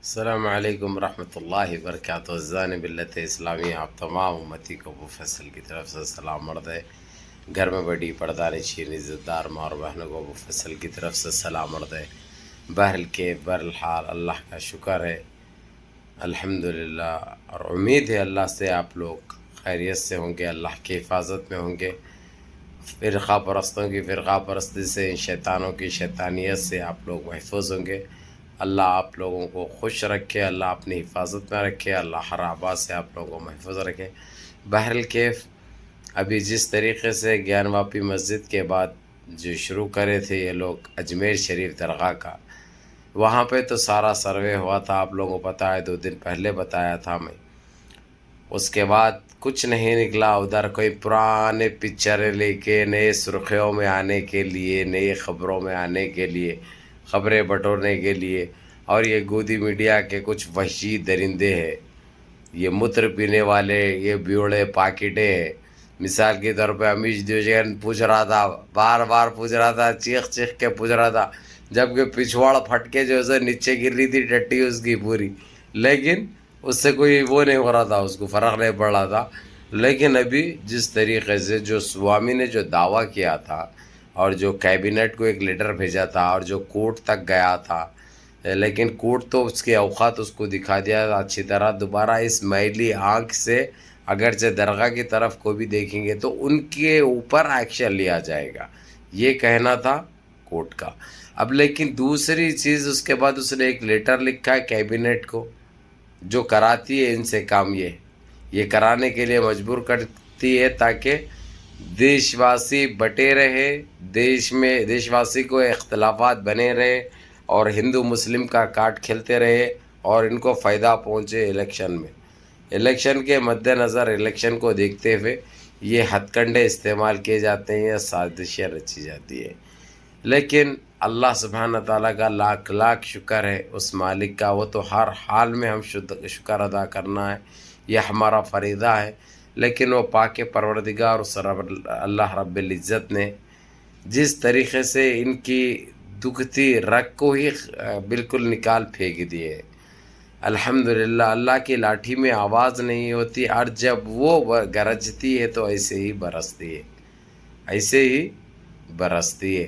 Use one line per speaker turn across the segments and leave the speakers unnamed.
السلام علیکم ورحمۃ اللہ وبرکاتہ۔ زان ملت اسلامی آپ تمام امتی کو ابو فیصل کی طرف سے سلام مرد ہے۔ گھر میں بڑی پردہ نشین عزت دار ماں اور بہنوں کو ابو فیصل کی طرف سے سلام مرد ہے۔ بہرحال اللہ کا شکر ہے، الحمدللہ، اور امید ہے اللہ سے آپ لوگ خیریت سے ہوں گے، اللہ کی حفاظت میں ہوں گے، فرقہ پرستوں کی فرقہ پرستی سے، شیطانوں کی شیطانیت سے آپ لوگ محفوظ ہوں گے۔ اللہ آپ لوگوں کو خوش رکھے، اللہ اپنی حفاظت میں رکھے، اللہ ہر آباد سے آپ لوگوں کو محفوظ رکھے۔ بہرکیف ابھی جس طریقے سے گیان واپی مسجد کے بعد جو شروع کرے تھے یہ لوگ اجمیر شریف درگاہ کا، وہاں پہ تو سارا سروے ہوا تھا، آپ لوگوں کو پتہ ہے، 2 دن پہلے بتایا تھا میں۔ اس کے بعد کچھ نہیں نکلا ادھر، کوئی پرانے پکچریں لے کے نئے سرخیوں میں آنے کے لیے، نئی خبروں میں آنے کے لیے، خبریں بٹورنے کے لیے، اور یہ گودی میڈیا کے کچھ وحشی درندے ہیں، یہ متر پینے والے، یہ بیوڑے پاکٹے ہیں۔ مثال کے طور پہ امیش دیوجن پوچھ رہا تھا، بار بار پوچھ رہا تھا، چیخ چیخ کے پوچھ رہا تھا، جبکہ پچھواڑ پھٹ کے جو ہے نیچے گر رہی تھی ٹٹی اس کی پوری، لیکن اس سے کوئی وہ نہیں ہو رہا تھا، اس کو فرق نہیں پڑ رہا تھا۔ لیکن ابھی جس طریقے سے جو سوامی نے جو دعویٰ کیا تھا، اور جو کیبنٹ کو ایک لیٹر بھیجا تھا، اور جو کورٹ تک گیا تھا، لیکن کورٹ تو اس کے اوقات اس کو دکھا دیا اچھی طرح، دوبارہ اس میلی آنکھ سے اگرچہ درگاہ کی طرف کو بھی دیکھیں گے تو ان کے اوپر ایکشن لیا جائے گا، یہ کہنا تھا کورٹ کا۔ اب لیکن دوسری چیز اس کے بعد اس نے ایک لیٹر لکھا ہے کیبنٹ کو، جو کراتی ہے ان سے کام، یہ کرانے کے لیے مجبور کرتی ہے تاکہ دیش واسی بٹے رہے، دیش واسی کو اختلافات بنے رہے، اور ہندو مسلم کا کاٹ کھیلتے رہے، اور ان کو فائدہ پہنچے الیکشن میں۔ الیکشن کے مد نظر، الیکشن کو دیکھتے ہوئے یہ ہتھ کنڈے استعمال کیے جاتے ہیں یا سازشیں رچی جاتی ہے۔ لیکن اللہ سبحانہ تعالیٰ کا لاکھ لاکھ شکر ہے، اس مالک کا، وہ تو ہر حال میں ہم شکر ادا کرنا ہے، یہ ہمارا فریضہ ہے۔ لیکن وہ پاک پروردگار اللہ رب العزت نے جس طریقے سے ان کی دکھتی رگ کو ہی بالکل نکال پھینک دیے۔ الحمدللہ، اللہ کی لاٹھی میں آواز نہیں ہوتی، اور جب وہ گرجتی ہے تو ایسے ہی برستی ہے، ایسے ہی برستی ہے۔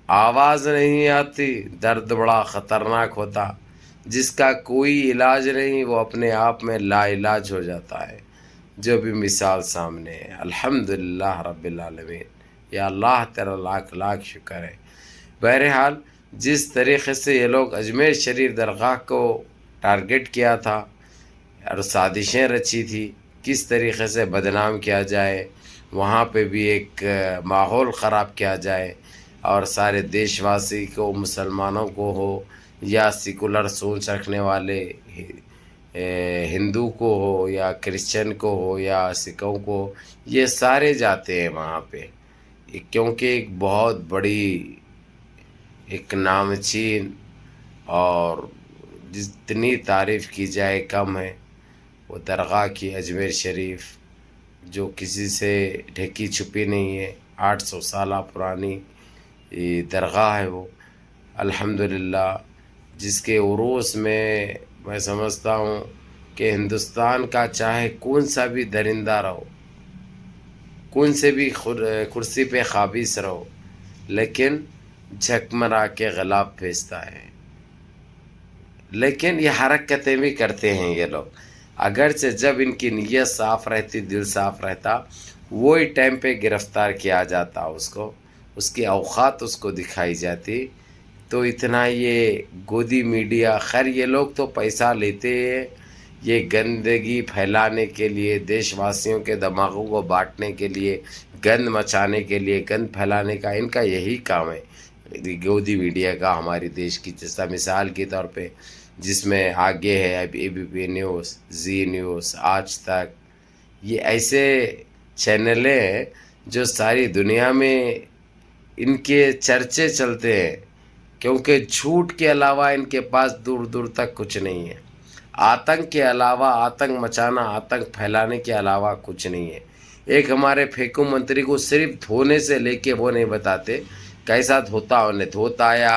آواز نہیں آتی، درد بڑا خطرناک ہوتا، جس کا کوئی علاج نہیں، وہ اپنے آپ میں لا علاج ہو جاتا ہے، جو بھی مثال سامنے ہے۔ الحمدللہ رب العالمین، یا اللہ تیرا لاکھ لاکھ شکر ہے۔ بہرحال جس طریقے سے یہ لوگ اجمیر شریف درگاہ کو ٹارگٹ کیا تھا اور سازشیں رچی تھی، کس طریقے سے بدنام کیا جائے، وہاں پہ بھی ایک ماحول خراب کیا جائے، اور سارے دیش واسی کو، مسلمانوں کو ہو یا سیکولر سوچ رکھنے والے ہندو کو ہو یا کرسچن کو ہو یا سکھوں کو، یہ سارے جاتے ہیں وہاں پہ، کیونکہ ایک بہت بڑی ایک نامچین، اور جتنی تعریف کی جائے کم ہے، وہ درگاہ کی اجمیر شریف، جو کسی سے ڈھکی چھپی نہیں ہے، 800 سالہ پرانی درگاہ ہے وہ، الحمدللہ، جس کے عروس میں سمجھتا ہوں کہ ہندوستان کا چاہے کون سا بھی درندہ رہو، کون سے بھی کرسی پہ قابض رہو، لیکن جھکمرا کے غلاف بھیجتا ہے۔ لیکن یہ حرکتیں بھی کرتے ہیں یہ لوگ، اگرچہ جب ان کی نیت صاف رہتی، دل صاف رہتا، وہی ٹائم پہ گرفتار کیا جاتا اس کو، اس کی اوقات اس کو دکھائی جاتی، تو اتنا یہ گودی میڈیا، خیر یہ لوگ تو پیسہ لیتے ہیں یہ گندگی پھیلانے کے لیے، دیش واسیوں کے دماغوں کو بانٹنے کے لیے، گند مچانے کے لیے، گند پھیلانے کا ان کا یہی کام ہے، گودی میڈیا کا ہماری دیش کی، جیسا مثال کے طور پہ جس میں آگے ہے اے بی پی نیوز، زی نیوز، آج تک، یہ ایسے چینلیں ہیں جو ساری دنیا میں ان کے چرچے چلتے ہیں، کیونکہ جھوٹ کے علاوہ ان کے پاس دور دور تک کچھ نہیں ہے، آتنک کے علاوہ، آتنک مچانا، آتنک پھیلانے کے علاوہ کچھ نہیں ہے۔ ایک ہمارے پھیکو منتری کو صرف دھونے سے لے کے وہ نہیں بتاتے کیسا دھوتا انہیں، دھوتا یا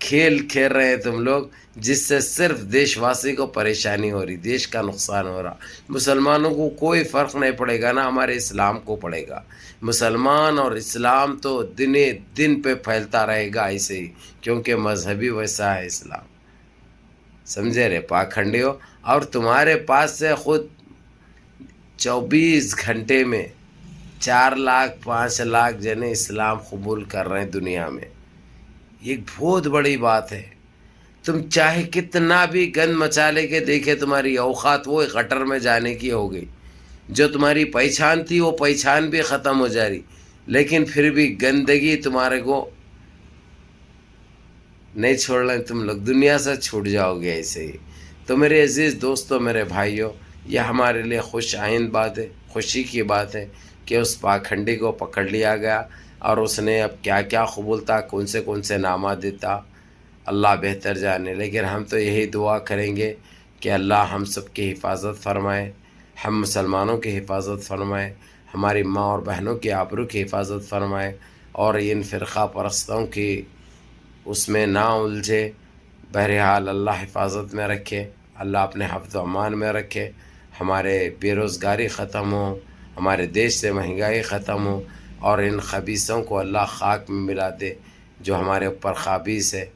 کھیل کھیل رہے ہیں تم لوگ، جس سے صرف دیش واسی کو پریشانی ہو رہی، دیش کا نقصان ہو رہا۔ مسلمانوں کو کوئی فرق نہیں پڑے گا، نا ہمارے اسلام کو پڑے گا۔ مسلمان اور اسلام تو دن دن پہ پھیلتا رہے گا ایسے ہی، کیونکہ مذہبی ویسا ہے اسلام، سمجھے رے پاکھنڈی ہو۔ اور تمہارے پاس سے خود 24 گھنٹے میں 4 لاکھ 5 لاکھ جنے اسلام قبول کر رہے ہیں دنیا میں، یہ بہت بڑی بات ہے۔ تم چاہے کتنا بھی گند مچالے کے دیکھے، تمہاری اوقات وہ گٹر میں جانے کی ہو گئی، جو تمہاری پہچان تھی وہ پہچان بھی ختم ہو جا رہی، لیکن پھر بھی گندگی تمہارے کو نہیں چھوڑنا، تم لوگ دنیا سے چھوٹ جاؤ گے ایسے ہی۔ تو میرے عزیز دوستو، میرے بھائیوں، یہ ہمارے لیے خوش آئند بات ہے، خوشی کی بات ہے کہ اس پاکھنڈی کو پکڑ لیا گیا، اور اس نے اب کیا کیا قبول تھا، کون سے نامہ دیتا، اللہ بہتر جانے۔ لیکن ہم تو یہی دعا کریں گے کہ اللہ ہم سب کی حفاظت فرمائے، ہم مسلمانوں کی حفاظت فرمائے، ہماری ماں اور بہنوں کی آبرو کی حفاظت فرمائے، اور ان فرقہ پرستوں کی اس میں نہ الجھے۔ بہرحال اللہ حفاظت میں رکھے، اللہ اپنے حفظ و امان میں رکھے، ہمارے بے روزگاری ختم ہو، ہمارے دیش سے مہنگائی ختم ہو، اور ان خبیثوں کو اللہ خاک میں ملا دے جو ہمارے اوپر خابیث ہے۔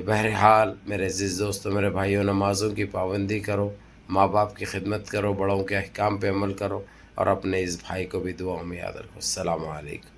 بہرحال میرے عزیز دوستو، میرے بھائیوں، نمازوں کی پابندی کرو، ماں باپ کی خدمت کرو، بڑوں کے احکام پہ عمل کرو، اور اپنے اس بھائی کو بھی دعاؤں میں یاد رکھو۔ السلام علیکم۔